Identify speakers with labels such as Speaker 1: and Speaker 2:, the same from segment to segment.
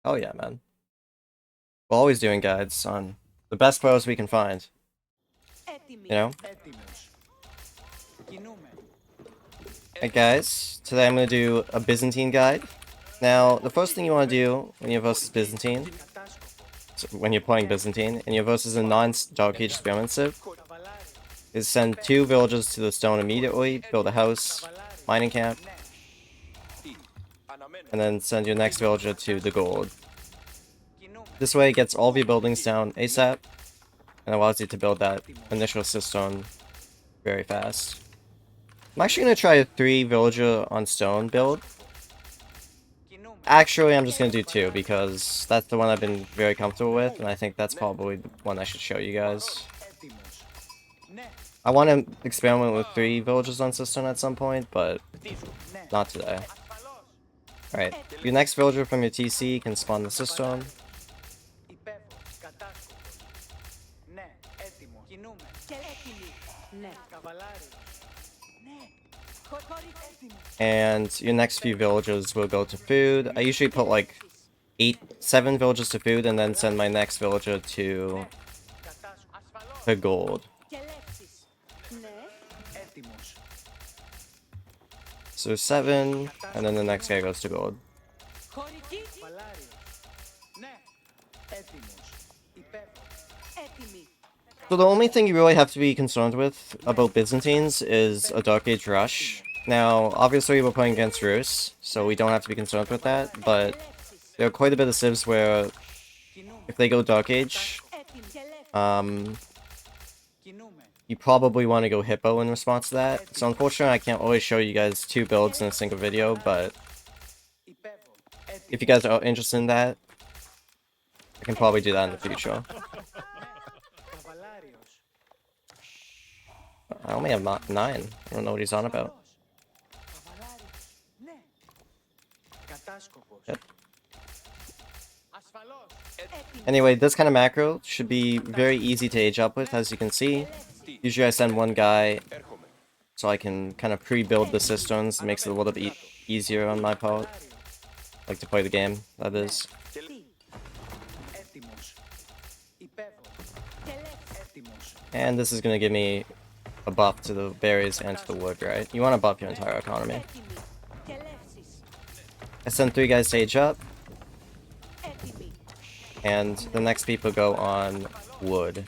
Speaker 1: Oh yeah, man. We're always doing guides on the best pros we can find. You know? Hey guys, today I'm going to do a Byzantine guide. Now, the first thing you want to do when you're versus Byzantine, when you're playing Byzantine, and you're versus a non-Dark Age experiment civ, is send 2 villagers to the stone immediately, build a house, mining camp, and then send your next villager to the gold. This way it gets all of your buildings down ASAP, and allows you to build that initial cistern very fast. I'm actually going to try a 3 villager on stone build. Actually, I'm just going to do 2, because that's the one I've been very comfortable with, and I think that's probably the one I should show you guys. I want to experiment with 3 villagers on cistern at some point, but not today. Alright, your next villager from your TC can spawn the cistern. And your next few villagers will go to food. I usually put like 7 villagers to food and then send my next villager to gold. So 7, and then the next guy goes to gold. So the only thing you really have to be concerned with about Byzantines is a Dark Age rush. Now, obviously we're playing against Rus, so we don't have to be concerned with that, but there are quite a bit of civs where if they go Dark Age, you probably want to go Hippo in response to that. So unfortunately I can't always show you guys 2 builds in a single video, but if you guys are interested in that, I can probably do that in the future. I only have 9. I don't know what he's on about. Yep. Anyway, this kind of macro should be very easy to age up with, as you can see. Usually I send one guy so I can kind of pre-build the cisterns. It makes it a little bit easier on my part. Like to play the game, that is. And this is going to give me a buff to the berries and to the wood, right? You want to buff your entire economy. I send 3 guys to age up. And the next people go on wood.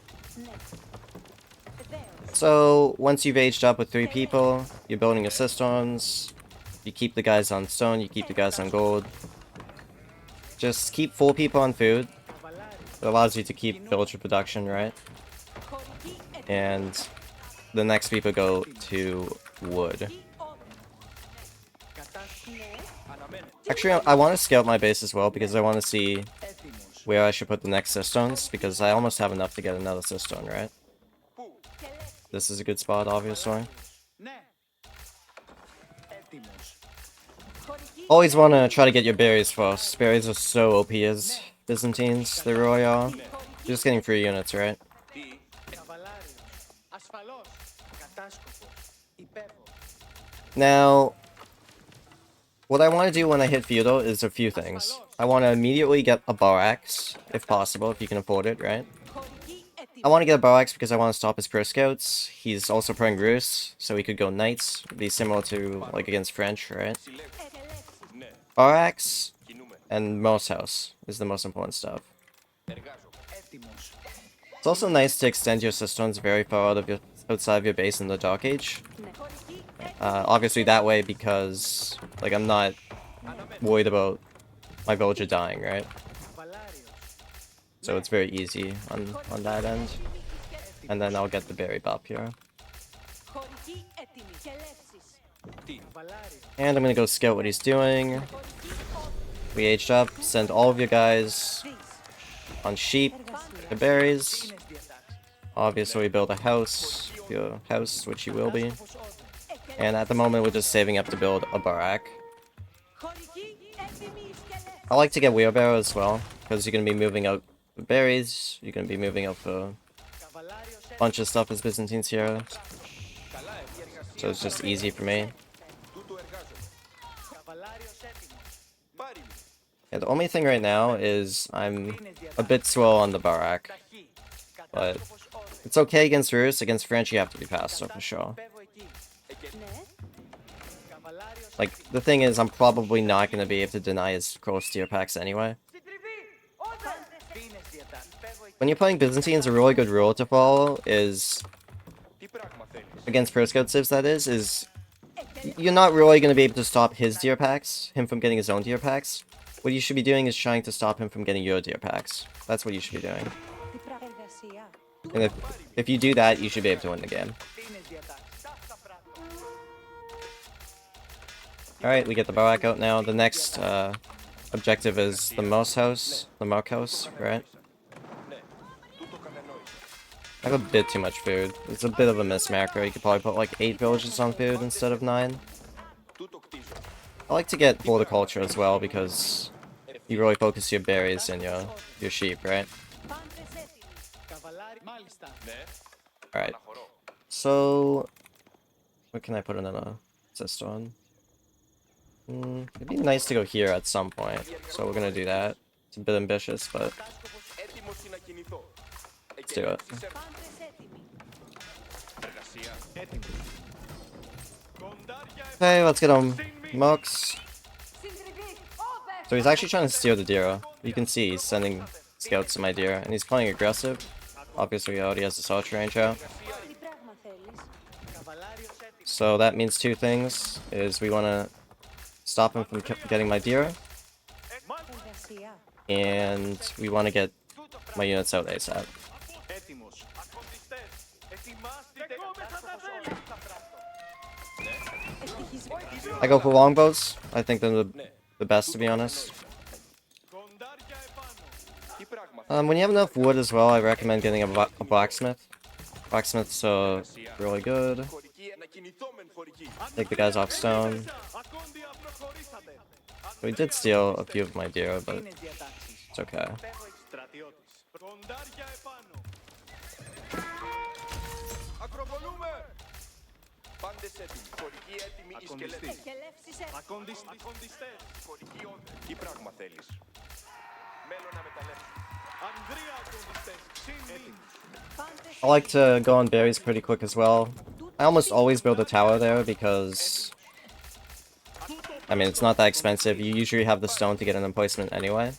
Speaker 1: So, once you've aged up with 3 people, you're building your cisterns, you keep the guys on stone, you keep the guys on gold. Just keep 4 people on food. It allows you to keep villager production, right? And the next people go to wood. Actually, I want to scale up my base as well, because I want to see where I should put the next cisterns, because I almost have enough to get another cistern, right? This is a good spot, obviously. Always want to try to get your berries first. Berries are so OP as Byzantines, they really are. You're just getting free units, right? Now, what I want to do when I hit Feudal is a few things. I want to immediately get a bar axe, if possible, if you can afford it, right? I want to get a bar axe because I want to stop his pro scouts. He's also playing Rus, so he could go knights. Be similar to, like, against French, right? Bar axe and most house is the most important stuff. It's also nice to extend your cisterns very far outside of your base in the Dark Age. Obviously that way because, like, I'm not worried about my villager dying, right? So it's very easy on that end. And then I'll get the berry buff here. And I'm gonna go scout what he's doing. We aged up, send all of your guys on sheep, the berries. Obviously we build a house, your house, which you will be. And at the moment we're just saving up to build a barrack. I like to get wheelbarrow as well, because you're going to be moving out the berries, you're going to be moving out a bunch of stuff as Byzantines here. So it's just easy for me. Yeah, the only thing right now is I'm a bit slow on the Barak. But it's okay against Rus. Against French, you have to be faster for sure. Like, the thing is, I'm probably not going to be able to deny his cross tier packs anyway. When you're playing Byzantines, a really good rule to follow is, against first code civs that is you're not really going to be able to stop his tier packs, him from getting his own tier packs. What you should be doing is trying to stop him from getting your tier packs. That's what you should be doing. And if you do that, you should be able to win the game. Alright, we get the Barak out now. The next objective is the Moshaus, the Marcos, right? I have a bit too much food. It's a bit of a miss macro. You could probably put like 8 villages on food instead of 9. I like to get horticulture as well because you really focus your berries and your sheep, right? Alright. So what can I put another assist on? It'd be nice to go here at some point, so we're gonna do that. It's a bit ambitious, but let's do it. Okay, let's get him Mox. So he's actually trying to steal the Dira. You can see he's sending scouts to my Dira, and he's playing aggressive. Obviously he already has the Sarge range out. So that means two things, is we want to stop him from getting my Dira, and we want to get my units out ASAP. I go for longbows. I think they're the best, to be honest. When you have enough wood as well, I recommend getting a blacksmith. Blacksmiths are really good. Take the guys off stone. We did steal a few of my Dira, but it's okay. I like to go on berries pretty quick as well. I almost always build a tower there because, I mean, it's not that expensive. You usually have the stone to get an emplacement anyway.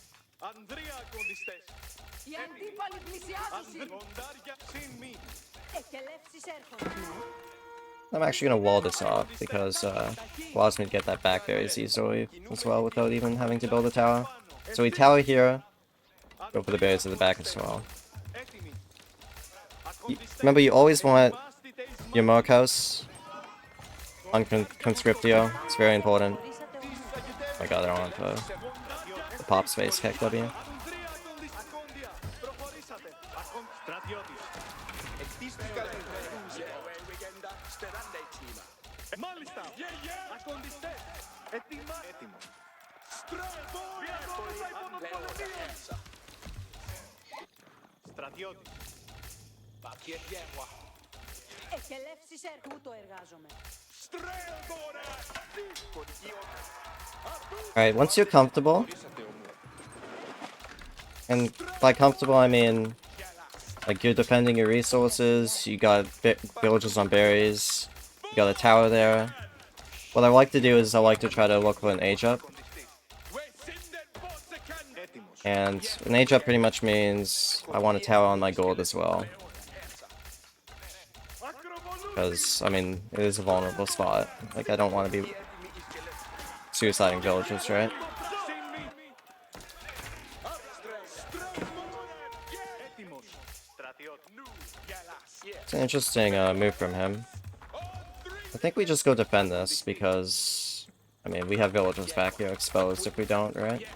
Speaker 1: I'm actually gonna wall this off because it allows me to get that back very easily as well without even having to build a tower. So we tower here, go for the berries at the back as well. Remember, you always want your Marcos on Conscriptio. It's very important. Oh my god, I don't want the pop space kick W. Alright, once you're comfortable, and by comfortable I mean like you're defending your resources, you got villages on berries, you got a tower there. What I like to do is I like to try to look for an age up. And an age up pretty much means I want a tower on my gold as well. Because, I mean, it is a vulnerable spot. Like, I don't want to be suiciding villagers, right? It's an interesting move from him. I think we just go defend this because, I mean, we have villagers back here exposed if we don't, right?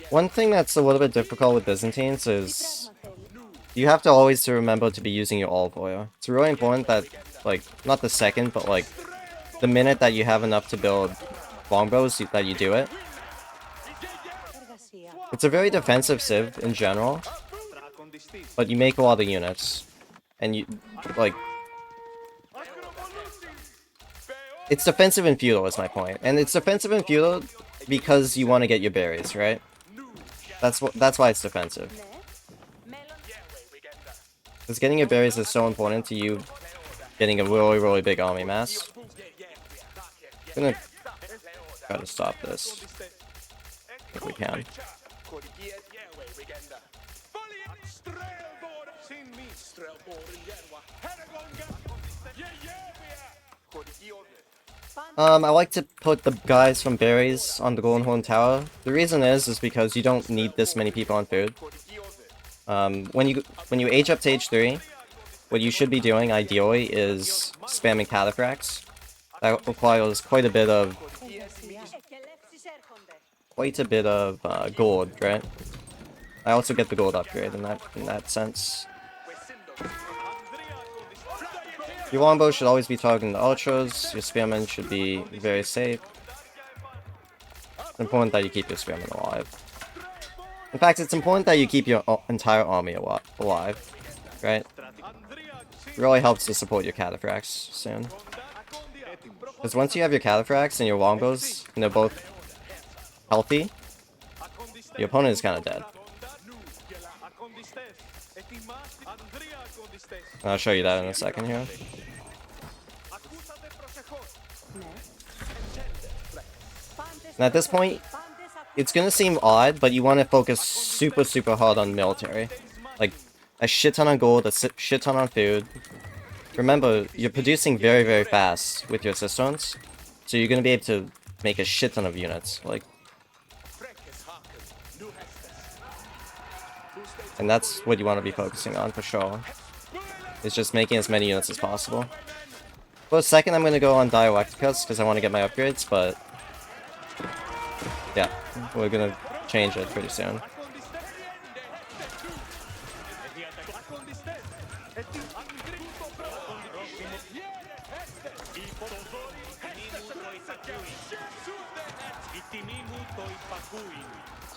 Speaker 1: One thing that's a little bit difficult with Byzantines is you have to always remember to be using your olive oil. It's really important that, like, not the second, but like the minute that you have enough to build longbows, that you do it. It's a very defensive civ in general, but you make a lot of units. And you, like... It's defensive in Feudal is my point. And it's defensive in Feudal because you want to get your berries, right? That's why it's defensive. Because getting your berries is so important to you getting a really, really big army mass. I'm gonna try to stop this. If we can. I like to put the guys from berries on the Golden Horn Tower. The reason is because you don't need this many people on food. When you age up to age 3, what you should be doing ideally is spamming cataphracts. That requires quite a bit of gold, right? I also get the gold upgrade in that sense. Your longbow should always be targeting the ultras. Your spearmen should be very safe. It's important that you keep your spearmen alive. In fact, it's important that you keep your entire army alive, right? It really helps to support your cataphracts soon. Because once you have your cataphracts and your longbows, and they're both healthy, your opponent is kind of dead. I'll show you that in a second here. And at this point, it's gonna seem odd, but you want to focus super, super hard on military. Like, a shit ton on gold, a shit ton on food. Remember, you're producing very, very fast with your cisterns, so you're gonna be able to make a shit ton of units. Like, and that's what you want to be focusing on for sure. It's just making as many units as possible. For a second, I'm gonna go on Dialecticus because I want to get my upgrades, but yeah, we're gonna change it pretty soon.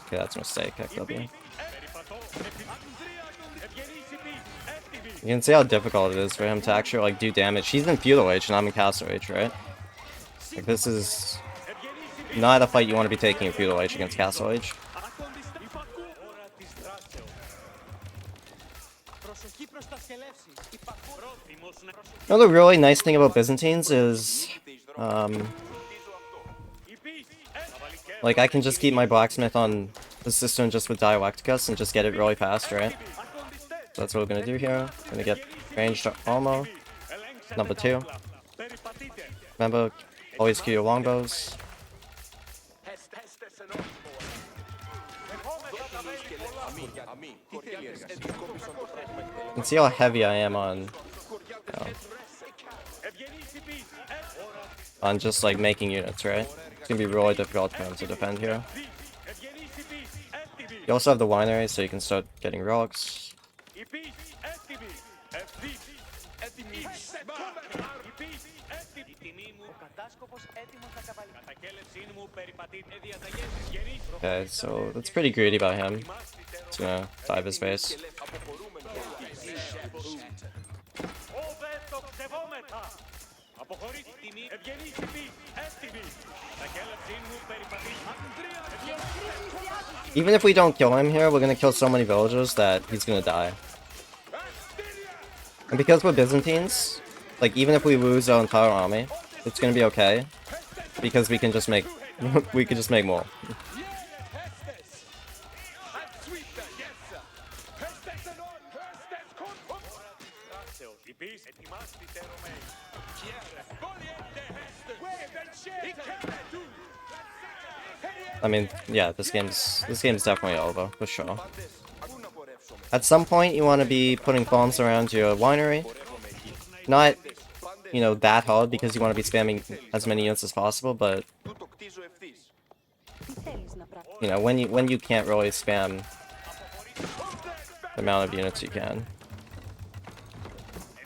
Speaker 1: Okay, that's a mistake, XW. You can see how difficult it is for him to actually like do damage. He's in Feudal Age and I'm in Castle Age, right? Like, this is not a fight you want to be taking in Feudal Age against Castle Age. Another really nice thing about Byzantines is, like, I can just keep my blacksmith on the cistern just with Dialecticus and just get it really fast, right? So that's what we're gonna do here. Gonna get ranged armor. Number 2. Remember, always queue your longbows. You can see how heavy I am on just like making units, right? It's gonna be really difficult for him to defend here. You also have the winery, so you can start getting relics. Okay, so that's pretty greedy by him. He's gonna dive his base. Even if we don't kill him here, we're gonna kill so many villagers that he's gonna die. And because we're Byzantines, like, even if we lose our entire army, it's gonna be okay. Because we can just make we can just make more. I mean, yeah, this game's definitely over, for sure. At some point, you want to be putting farms around your winery. Not, you know, that hard because you want to be spamming as many units as possible, but you know, when you can't really spam the amount of units you can.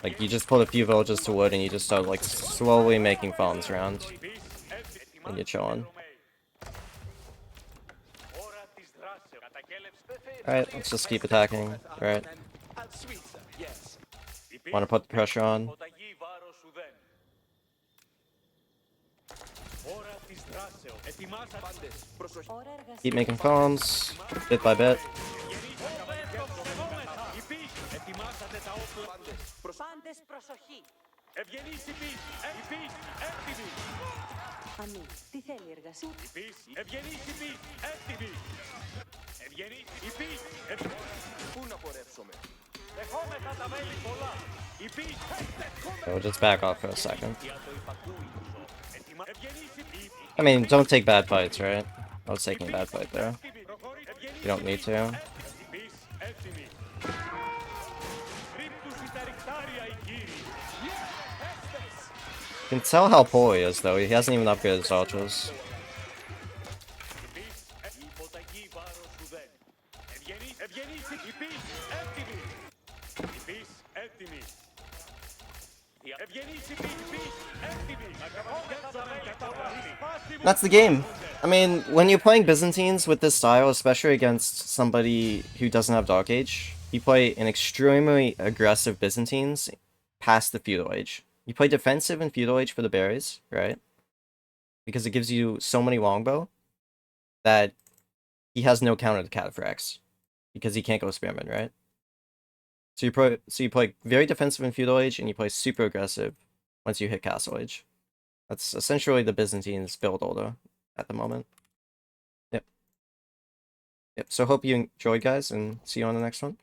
Speaker 1: Like, you just put a few villages to wood and you just start, like, slowly making farms around. And you're chilling. Alright, let's just keep attacking. Right. Want to put the pressure on. Keep making phones, bit by bit. So we'll just back off for a second. I mean, don't take bad fights, right? I was taking a bad fight there. You don't need to. You can tell how poor he is, though. He hasn't even upgraded his ultras. That's the game. I mean, when you're playing Byzantines with this style, especially against somebody who doesn't have Dark Age, you play an extremely aggressive Byzantines past the Feudal Age. You play defensive in Feudal Age for the berries, right? Because it gives you so many longbow that he has no counter to Cataphracts. Because he can't go Spearman, right? So you play very defensive in Feudal Age, and you play super aggressive once you hit Castle Age. That's essentially the Byzantines build order at the moment. Yep. So hope you enjoyed, guys, and see you on the next one.